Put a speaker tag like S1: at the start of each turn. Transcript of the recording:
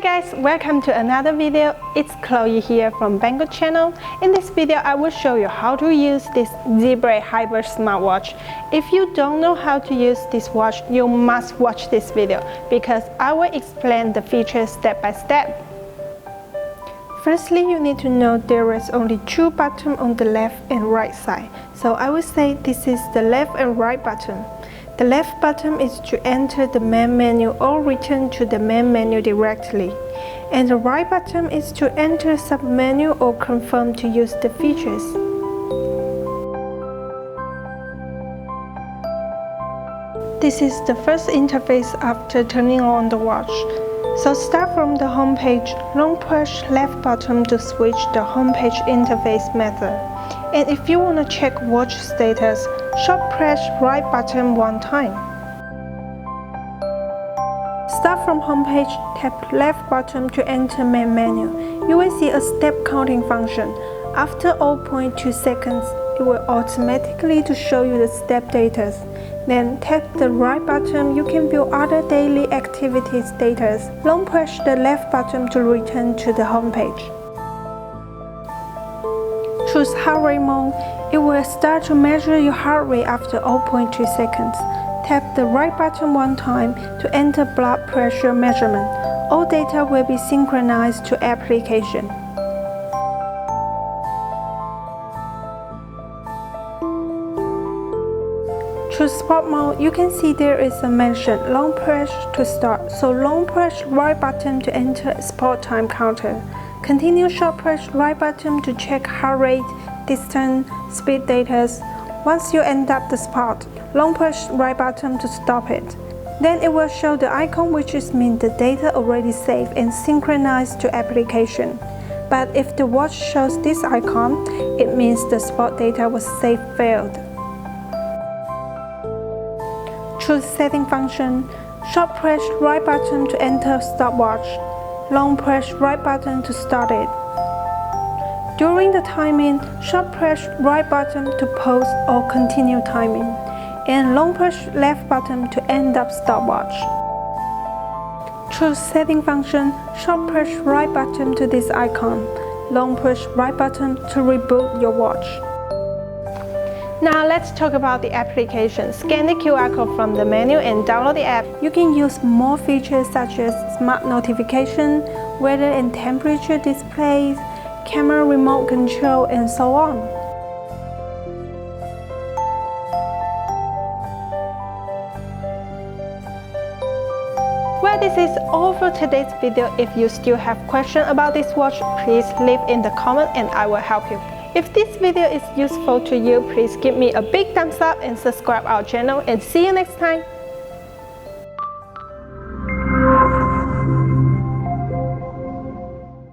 S1: guys, welcome to another video. It's Chloe here from Banggood channel. In this video, I will show you how to use this Zeblaze HYBRID smartwatch. If you don't know how to use this watch, you must watch this video because I will explain the features step by step. Firstly, you need to know there is only two buttons on the left and right side. So I will say this is the left and right button. The left button is to enter the main menu or return to the main menu directly. And the right button is to enter sub-menu or confirm to use the features. This is the first interface after turning on the watch. So start from the home page, long press left button to switch the home page interface method. And if you want to check watch status, short press right button one time. Start from home page, tap left button to enter main menu. You will see a step counting function. After 0.2 seconds, it will automatically to show you the step data. Then tap the right button, you can view other daily activities status. Long press the left button to return to the home page. Choose heart rate mode. It will start to measure your heart rate after 0.2 seconds. Tap the right button one time to enter blood pressure measurement. All data will be synchronized to application. Choose sport mode. You can see there is a mention long press to start. So long press right button to enter sport time counter. Continue short press right button to check heart rate, distance, speed data. Once you end up the spot, long press right button to stop it. Then it will show the icon, which means the data already saved and synchronized to application. But if the watch shows this icon, it means the spot data was saved failed. Choose setting function. Short press right button to enter stopwatch. Long press right button to start it. During the timing, short press right button to pause or continue timing, and long press left button to end up stopwatch. Choose setting function, short press right button to this icon, long press right button to reboot your watch. Now let's talk about the application. Scan the QR code from the menu and download the app. You can use more features such as smart notification, weather and temperature displays, camera remote control, and so on. Well, this is all for today's video. If you still have questions about this watch, please leave in the comment and I will help you. If this video is useful to you, please give me a big thumbs up and subscribe our channel, and see you next time.